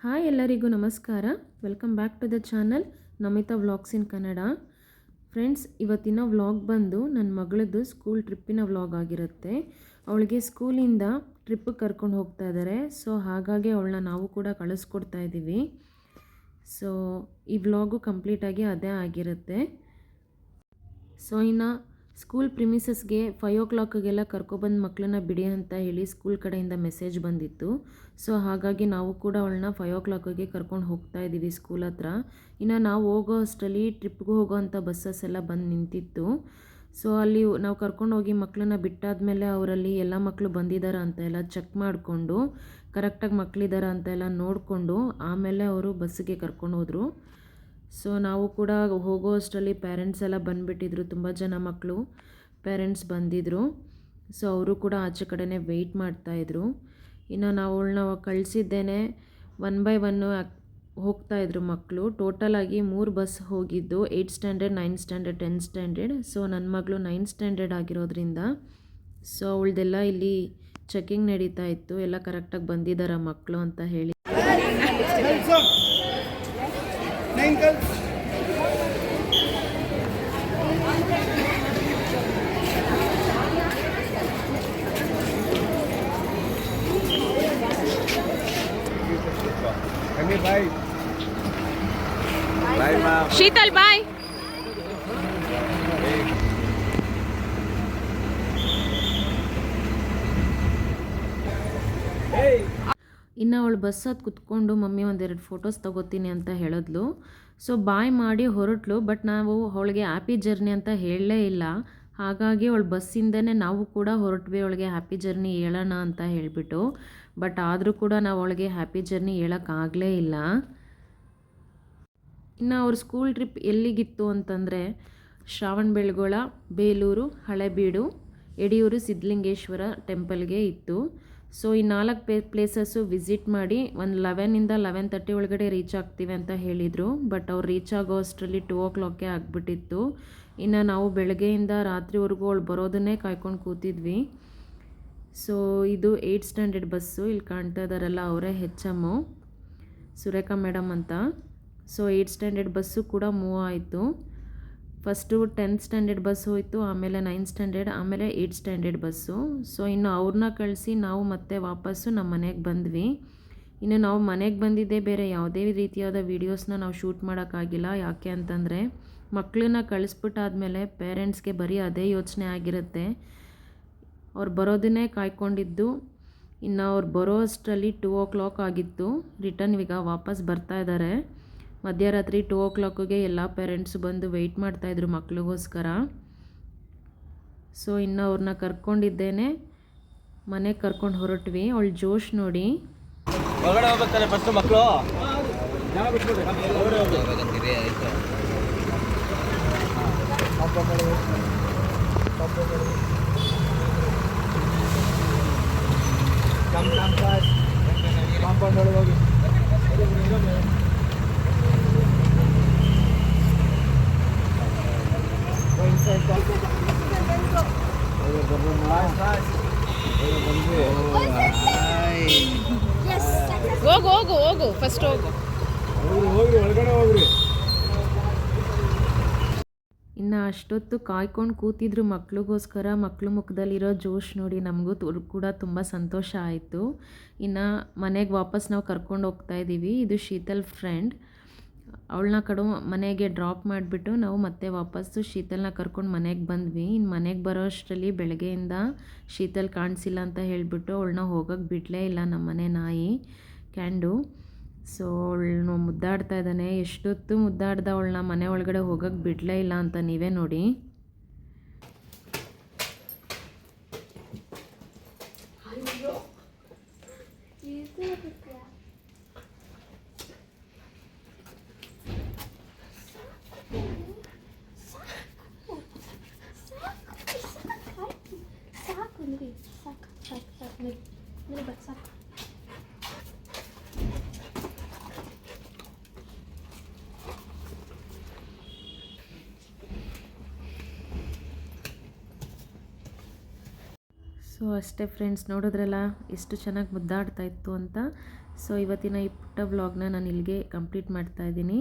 Hi ಎಲ್ಲರಿಗೂ ನಮಸ್ಕಾರ. Welcome back to the channel Namita vlogs in Kannada. Friends, ಇವತ್ತಿನ ವ್ಲಾಗ್ ಬಂದು ನನ್ನ ಮಗಳದ್ದು ಸ್ಕೂಲ್ ಟ್ರಿಪ್ಪಿನ ವ್ಲಾಗ್ ಆಗಿರುತ್ತೆ. ಅವಳಿಗೆ ಸ್ಕೂಲಿಂದ ಟ್ರಿಪ್ಪಿಗೆ ಕರ್ಕೊಂಡು ಹೋಗ್ತಾ ಇದ್ದಾರೆ. ಸೊ ಹಾಗಾಗಿ ಅವಳನ್ನ ನಾವು ಕೂಡ ಕಳಿಸ್ಕೊಡ್ತಾ ಇದ್ದೀವಿ. ಸೊ ಈ ವ್ಲಾಗು ಕಂಪ್ಲೀಟಾಗಿ ಅದೇ ಆಗಿರುತ್ತೆ. ಸೊ ಇನ್ನು ಸ್ಕೂಲ್ ಪ್ರಿಮಿಸಸ್ಗೆ 5 o'clockಗೆಲ್ಲ ಕರ್ಕೊಬಂದು ಮಕ್ಕಳನ್ನ ಬಿಡಿ ಅಂತ ಹೇಳಿ ಸ್ಕೂಲ್ ಕಡೆಯಿಂದ ಮೆಸೇಜ್ ಬಂದಿತ್ತು. ಸೊ ಹಾಗಾಗಿ ನಾವು ಕೂಡ ಅವಳನ್ನ 5 o'clockಗೆ ಕರ್ಕೊಂಡು ಹೋಗ್ತಾ ಇದ್ದೀವಿ ಸ್ಕೂಲ್ ಹತ್ರ. ಇನ್ನು ನಾವು ಹೋಗೋ ಅಷ್ಟರಲ್ಲಿ ಟ್ರಿಪ್ಗೆ ಹೋಗೋವಂಥ ಬಸ್ಸಸ್ ಎಲ್ಲ ಬಂದು ನಿಂತಿತ್ತು. ಸೊ ಅಲ್ಲಿ ನಾವು ಕರ್ಕೊಂಡು ಹೋಗಿ ಮಕ್ಕಳನ್ನ ಬಿಟ್ಟಾದಮೇಲೆ ಅವರಲ್ಲಿ ಎಲ್ಲ ಮಕ್ಕಳು ಬಂದಿದ್ದಾರೆ ಅಂತ ಎಲ್ಲ ಚೆಕ್ ಮಾಡಿಕೊಂಡು ಕರೆಕ್ಟಾಗಿ ಮಕ್ಕಳಿದ್ದಾರೆ ಅಂತ ಎಲ್ಲ ನೋಡಿಕೊಂಡು ಆಮೇಲೆ ಅವರು ಬಸ್ಸಿಗೆ ಕರ್ಕೊಂಡು ಹೋದರು. ಸೊ ನಾವು ಕೂಡ ಹೋಗೋ ಅಷ್ಟರಲ್ಲಿ ಪೇರೆಂಟ್ಸ್ ಎಲ್ಲ ಬಂದುಬಿಟ್ಟಿದ್ರು. ತುಂಬ ಜನ ಮಕ್ಕಳು ಪೇರೆಂಟ್ಸ್ ಬಂದಿದ್ದರು. ಸೊ ಅವರು ಕೂಡ ಆಚೆ ಕಡೆನೇ ವೆಯ್ಟ್ ಮಾಡ್ತಾಯಿದ್ರು. ಇನ್ನು ನಾವು ಅವಳನ್ನ ಕಳಿಸಿದ್ದೇನೆ 1 by 1 ಹೋಗ್ತಾಯಿದ್ರು ಮಕ್ಕಳು. ಟೋಟಲಾಗಿ 3 ಬಸ್ ಹೋಗಿದ್ದು, 8th standard, 9th standard, 10th standard. So ನನ್ನ ಮಗಳು 9th standard ಆಗಿರೋದ್ರಿಂದ ಸೊ ಅವಳದೆಲ್ಲ ಇಲ್ಲಿ ಚೆಕಿಂಗ್ ನಡೀತಾ ಇತ್ತು. ಎಲ್ಲ ಕರೆಕ್ಟಾಗಿ ಬಂದಿದ್ದಾರೆ ಮಕ್ಕಳು ಅಂತ ಹೇಳಿ. शीतल बाय. ಇನ್ನು ಅವಳು ಬಸ್ ಹತ್ತು ಕುತ್ಕೊಂಡು ಮಮ್ಮಿ ಒಂದೆರಡು ಫೋಟೋಸ್ ತೊಗೋತೀನಿ ಅಂತ ಹೇಳಿದ್ಲು. ಸೊ ಬಾಯ್ ಮಾಡಿ ಹೊರಟ್ಲು. ಬಟ್ ನಾವು ಅವಳಿಗೆ ಹ್ಯಾಪಿ ಜರ್ನಿ ಅಂತ ಹೇಳಲೇ ಇಲ್ಲ. ಹಾಗಾಗಿ ಅವಳು ಬಸ್ಸಿಂದನೇ ನಾವು ಕೂಡ ಹೊರಟ್ವಿ ಅವಳಿಗೆ ಹ್ಯಾಪಿ ಜರ್ನಿ ಹೇಳೋಣ ಅಂತ ಹೇಳಿಬಿಟ್ಟು. ಬಟ್ ಆದರೂ ಕೂಡ ನಾವು ಅವಳಿಗೆ ಹ್ಯಾಪಿ ಜರ್ನಿ ಹೇಳೋಕ್ಕಾಗಲೇ ಇಲ್ಲ. ಇನ್ನು ಅವ್ರ ಸ್ಕೂಲ್ ಟ್ರಿಪ್ ಎಲ್ಲಿಗಿತ್ತು ಅಂತಂದರೆ ಶ್ರವಣಬೆಳಗೊಳ, ಬೇಲೂರು, ಹಳೆಬೀಡು, ಯಡಿಯೂರು, ಸಿದ್ಧಲಿಂಗೇಶ್ವರ ಟೆಂಪಲ್ಗೆ ಇತ್ತು. ಸೊ ಈ 4 ಪ್ಲೇಸಸ್ಸು ವಿಸಿಟ್ ಮಾಡಿ ಒಂದು 11 to 11:30 ಒಳಗಡೆ ರೀಚ್ ಆಗ್ತೀವಿ ಅಂತ ಹೇಳಿದರು. ಬಟ್ ಅವ್ರು ರೀಚ್ ಆಗೋ ಅಷ್ಟರಲ್ಲಿ 2 o'clock ಆಗಿಬಿಟ್ಟಿತ್ತು. ಇನ್ನು ನಾವು ಬೆಳಗ್ಗೆಯಿಂದ ರಾತ್ರಿವರೆಗೂ ಅವಳು ಬರೋದನ್ನೇ ಕಾಯ್ಕೊಂಡು ಕೂತಿದ್ವಿ. ಸೊ ಇದು 8th standard ಬಸ್ಸು. ಇಲ್ಲಿ ಕಾಣ್ತಾ ಇದ್ದಾರಲ್ಲ ಅವರೇ HM ಸುರೇಖಾ ಮೇಡಮ್ ಅಂತ. ಸೊ 8th standard ಬಸ್ಸು ಕೂಡ ಮೂವ್ ಆಯಿತು. ಫಸ್ಟು 10th standard ಬಸ್ ಹೋಯಿತು, ಆಮೇಲೆ 9th standard, ಆಮೇಲೆ 8th standard ಬಸ್ಸು. ಸೊ ಇನ್ನು ಅವ್ರನ್ನ ಕಳಿಸಿ ನಾವು ಮತ್ತೆ ವಾಪಸ್ಸು ನಮ್ಮ ಮನೆಗೆ ಬಂದ್ವಿ. ಇನ್ನು ನಾವು ಮನೆಗೆ ಬಂದಿದ್ದೇ ಬೇರೆ ಯಾವುದೇ ರೀತಿಯಾದ ವೀಡಿಯೋಸ್ನ ನಾವು ಶೂಟ್ ಮಾಡೋಕ್ಕಾಗಿಲ್ಲ. ಯಾಕೆ ಅಂತಂದರೆ ಮಕ್ಕಳನ್ನ ಕಳಿಸ್ಬಿಟ್ಟಾದ್ಮೇಲೆ ಪೇರೆಂಟ್ಸ್ಗೆ ಬರೀ ಅದೇ ಯೋಚನೆ ಆಗಿರುತ್ತೆ. ಅವ್ರು ಬರೋದನ್ನೇ ಕಾಯ್ಕೊಂಡಿದ್ದು. ಇನ್ನು ಅವ್ರು ಬರೋ ಅಷ್ಟರಲ್ಲಿ 2 o'clock ಆಗಿತ್ತು. ರಿಟರ್ನ್ ಈಗ ವಾಪಸ್ ಬರ್ತಾ ಇದ್ದಾರೆ. ಮಧ್ಯರಾತ್ರಿ 2 o'clockಗೆ ಎಲ್ಲ ಪೇರೆಂಟ್ಸು ಬಂದು ವೆಯ್ಟ್ ಮಾಡ್ತಾಯಿದ್ರು ಮಕ್ಳಿಗೋಸ್ಕರ. ಸೊ ಇನ್ನು ಅವ್ರನ್ನ ಕರ್ಕೊಂಡಿದ್ದೇನೆ ಮನೆಗೆ ಕರ್ಕೊಂಡು ಹೊರಟ್ವಿ. ಅವಳು ಜೋಶ್ ನೋಡಿ. ಮಕ್ಕಳು ಹೋಗು ಹೋಗು ಫಸ್ಟ್ ಹೋಗು. ಇನ್ನು ಅಷ್ಟೊತ್ತು ಕಾಯ್ಕೊಂಡು ಕೂತಿದ್ರು ಮಕ್ಳಿಗೋಸ್ಕರ. ಮಕ್ಳ ಮುಖದಲ್ಲಿರೋ ಜೋಶ್ ನೋಡಿ ನಮಗೂ ಕೂಡ ತುಂಬ ಸಂತೋಷ ಆಯಿತು. ಇನ್ನು ಮನೆಗೆ ವಾಪಸ್ ನಾವು ಕರ್ಕೊಂಡು ಹೋಗ್ತಾ ಇದ್ದೀವಿ. ಇದು ಶೀತಲ್ ಫ್ರೆಂಡ್. ಅವಳನ್ನ ಮನೆಗೆ ಡ್ರಾಪ್ ಮಾಡಿಬಿಟ್ಟು ನಾವು ಮತ್ತೆ ವಾಪಸ್ಸು ಶೀತಲ್ನ ಕರ್ಕೊಂಡು ಮನೆಗೆ ಬಂದ್ವಿ. ಇನ್ನು ಮನೆಗೆ ಬರೋ ಅಷ್ಟರಲ್ಲಿ ಬೆಳಗ್ಗೆಯಿಂದ ಶೀತಲ್ ಕಾಣಿಸಿಲ್ಲ ಅಂತ ಹೇಳಿಬಿಟ್ಟು ಅವಳನ್ನ ಹೋಗೋಕ್ಕೆ ಬಿಡಲೇ ಇಲ್ಲ ನಮ್ಮ ಮನೆ ನಾಯಿ ಕ್ಯಾಂಡು. ಸೊ ಅವಳನ್ನು ಮುದ್ದಾಡ್ತಾ ಇದ್ದಾನೆ. ಎಷ್ಟೊತ್ತು ಮುದ್ದಾಡ್ದ ಅವಳನ್ನ ಮನೆ ಒಳಗಡೆ ಹೋಗೋಕ್ಕೆ ಬಿಡಲೇ ಇಲ್ಲ ಅಂತ ನೀವೇ ನೋಡಿ. ಸೊ ಅಷ್ಟೇ ಫ್ರೆಂಡ್ಸ್, ನೋಡಿದ್ರಲ್ಲ ಎಷ್ಟು ಚೆನ್ನಾಗಿ ಮುದ್ದಾಡ್ತಾ ಇತ್ತು ಅಂತ. ಸೊ ಇವತ್ತಿನ ಈ ಪುಟ್ಟ ವ್ಲಾಗ್ನ ನಾನು ಇಲ್ಲಿಗೆ ಕಂಪ್ಲೀಟ್ ಮಾಡ್ತಾ ಇದ್ದೀನಿ.